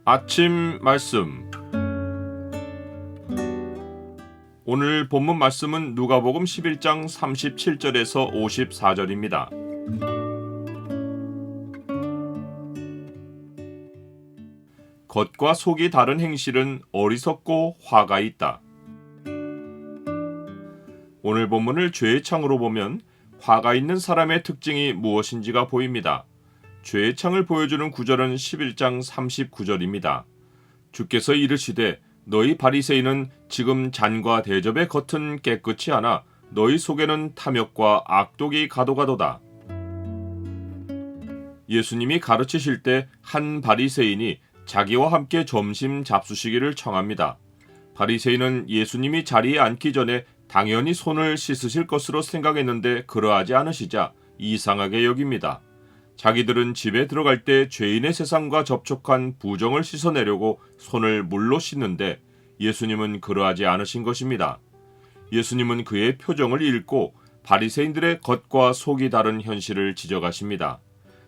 아침 말씀. 오늘 본문 말씀은 누가복음 11장 37절에서 54절입니다. 겉과 속이 다른 행실은 어리석고 화가 있다. 오늘 본문을 죄의 창으로 보면 화가 있는 사람의 특징이 무엇인지가 보입니다. 죄의 창을 보여주는 구절은 11장 39절입니다. 주께서 이르시되 너희 바리새인은 지금 잔과 대접의 겉은 깨끗이 하나 너희 속에는 탐욕과 악독이 가도가도다. 예수님이 가르치실 때 한 바리새인이 자기와 함께 점심 잡수시기를 청합니다. 바리새인은 예수님이 자리에 앉기 전에 당연히 손을 씻으실 것으로 생각했는데 그러하지 않으시자 이상하게 여깁니다. 자기들은 집에 들어갈 때 죄인의 세상과 접촉한 부정을 씻어내려고 손을 물로 씻는데 예수님은 그러하지 않으신 것입니다. 예수님은 그의 표정을 읽고 바리새인들의 겉과 속이 다른 현실을 지적하십니다.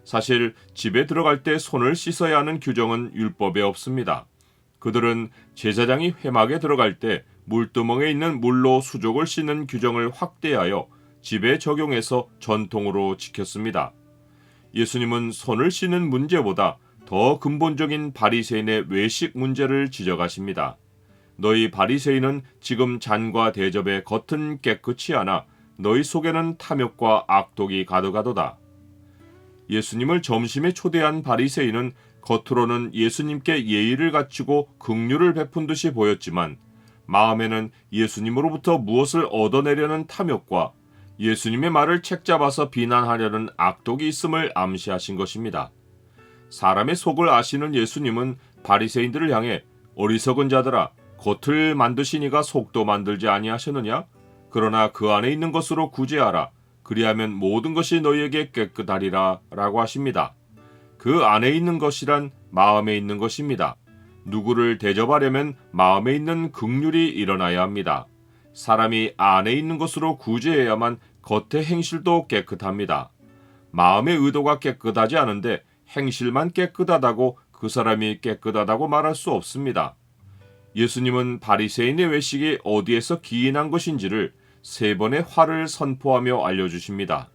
사실 집에 들어갈 때 손을 씻어야 하는 규정은 율법에 없습니다. 그들은 제사장이 회막에 들어갈 때 물두멍에 있는 물로 수족을 씻는 규정을 확대하여 집에 적용해서 전통으로 지켰습니다. 예수님은 손을 씻는 문제보다 더 근본적인 바리새인의 외식 문제를 지적하십니다. 너희 바리새인은 지금 잔과 대접의 겉은 깨끗이 하나 너희 속에는 탐욕과 악독이 가득하도다. 예수님을 점심에 초대한 바리새인은 겉으로는 예수님께 예의를 갖추고 긍휼을 베푼 듯이 보였지만 마음에는 예수님으로부터 무엇을 얻어내려는 탐욕과 예수님의 말을 책잡아서 비난하려는 악독이 있음을 암시하신 것입니다. 사람의 속을 아시는 예수님은 바리새인들을 향해 어리석은 자들아 겉을 만드시니가 속도 만들지 아니하셨느냐? 그러나 그 안에 있는 것으로 구제하라. 그리하면 모든 것이 너희에게 깨끗하리라 라고 하십니다. 그 안에 있는 것이란 마음에 있는 것입니다. 누구를 대접하려면 마음에 있는 긍휼이 일어나야 합니다. 사람이 안에 있는 것으로 구제해야만 겉의 행실도 깨끗합니다. 마음의 의도가 깨끗하지 않은데 행실만 깨끗하다고 그 사람이 깨끗하다고 말할 수 없습니다. 예수님은 바리새인의 외식이 어디에서 기인한 것인지를 세 번의 화를 선포하며 알려주십니다.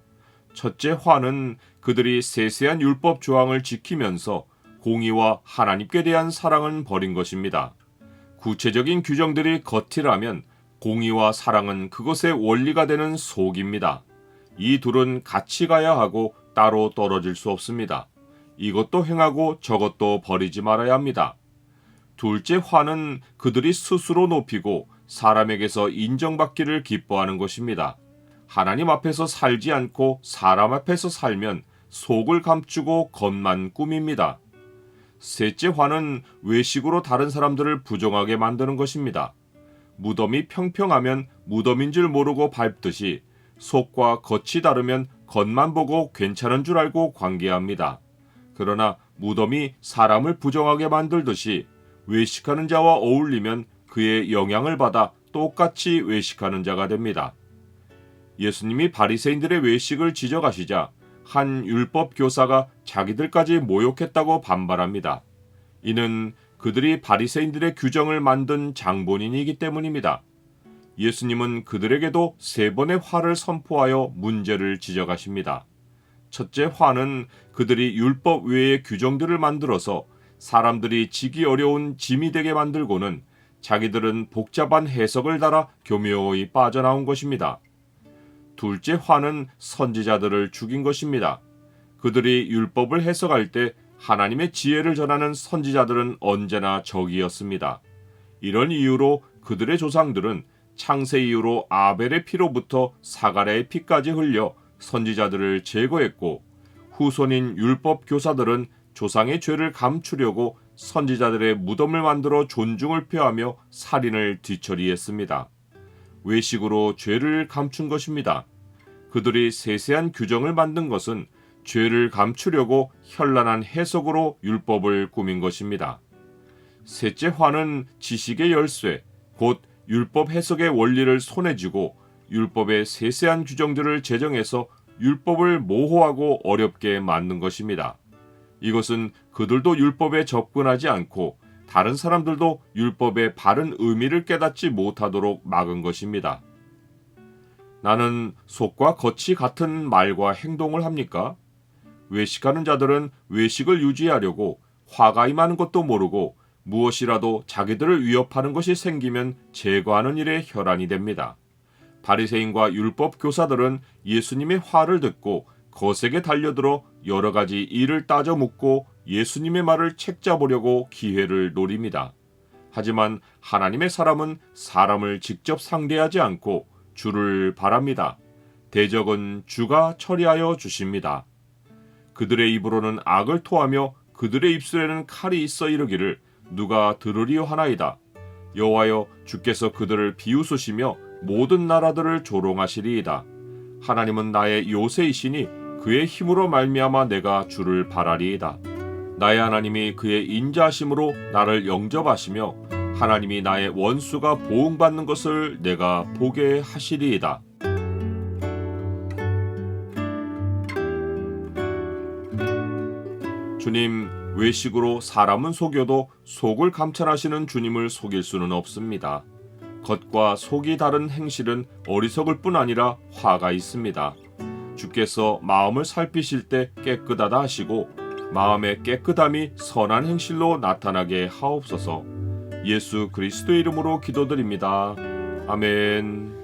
첫째 화는 그들이 세세한 율법 조항을 지키면서 공의와 하나님께 대한 사랑은 버린 것입니다. 구체적인 규정들이 겉이라면 공의와 사랑은 그것의 원리가 되는 속입니다. 이 둘은 같이 가야 하고 따로 떨어질 수 없습니다. 이것도 행하고 저것도 버리지 말아야 합니다. 둘째 화는 그들이 스스로 높이고 사람에게서 인정받기를 기뻐하는 것입니다. 하나님 앞에서 살지 않고 사람 앞에서 살면 속을 감추고 겉만 꾸밉니다. 셋째 화는 외식으로 다른 사람들을 부정하게 만드는 것입니다. 무덤이 평평하면 무덤인 줄 모르고 밟듯이 속과 겉이 다르면 겉만 보고 괜찮은 줄 알고 관계합니다. 그러나 무덤이 사람을 부정하게 만들듯이 외식하는 자와 어울리면 그의 영향을 받아 똑같이 외식하는 자가 됩니다. 예수님이 바리새인들의 외식을 지적하시자 한 율법 교사가 자기들까지 모욕했다고 반발합니다. 이는 그들이 바리새인들의 규정을 만든 장본인이기 때문입니다. 예수님은 그들에게도 세 번의 화를 선포하여 문제를 지적하십니다. 첫째 화는 그들이 율법 외의 규정들을 만들어서 사람들이 지기 어려운 짐이 되게 만들고는 자기들은 복잡한 해석을 달아 교묘히 빠져나온 것입니다. 둘째 화는 선지자들을 죽인 것입니다. 그들이 율법을 해석할 때 하나님의 지혜를 전하는 선지자들은 언제나 적이었습니다. 이런 이유로 그들의 조상들은 창세 이후로 아벨의 피로부터 사가랴의 피까지 흘려 선지자들을 제거했고 후손인 율법 교사들은 조상의 죄를 감추려고 선지자들의 무덤을 만들어 존중을 표하며 살인을 뒤처리했습니다. 외식으로 죄를 감춘 것입니다. 그들이 세세한 규정을 만든 것은 죄를 감추려고 현란한 해석으로 율법을 꾸민 것입니다. 셋째 화는 지식의 열쇠, 곧 율법 해석의 원리를 손에 쥐고 율법의 세세한 규정들을 제정해서 율법을 모호하고 어렵게 만든 것입니다. 이것은 그들도 율법에 접근하지 않고 다른 사람들도 율법의 바른 의미를 깨닫지 못하도록 막은 것입니다. 나는 속과 겉이 같은 말과 행동을 합니까? 외식하는 자들은 외식을 유지하려고 화가 임하는 것도 모르고 무엇이라도 자기들을 위협하는 것이 생기면 제거하는 일에 혈안이 됩니다. 바리새인과 율법 교사들은 예수님의 화를 듣고 거세게 달려들어 여러 가지 일을 따져 묻고 예수님의 말을 책잡으려고 기회를 노립니다. 하지만 하나님의 사람은 사람을 직접 상대하지 않고 주를 바랍니다. 대적은 주가 처리하여 주십니다. 그들의 입으로는 악을 토하며 그들의 입술에는 칼이 있어 이르기를 누가 들으리요 하나이다. 여호와여 주께서 그들을 비웃으시며 모든 나라들을 조롱하시리이다. 하나님은 나의 요새이시니 그의 힘으로 말미암아 내가 주를 바라리이다. 나의 하나님이 그의 인자하심으로 나를 영접하시며 하나님이 나의 원수가 보응받는 것을 내가 보게 하시리이다. 주님, 외식으로 사람은 속여도 속을 감찰하시는 주님을 속일 수는 없습니다. 겉과 속이 다른 행실은 어리석을 뿐 아니라 화가 있습니다. 주께서 마음을 살피실 때 깨끗하다 하시고 마음의 깨끗함이 선한 행실로 나타나게 하옵소서. 예수 그리스도의 이름으로 기도드립니다. 아멘.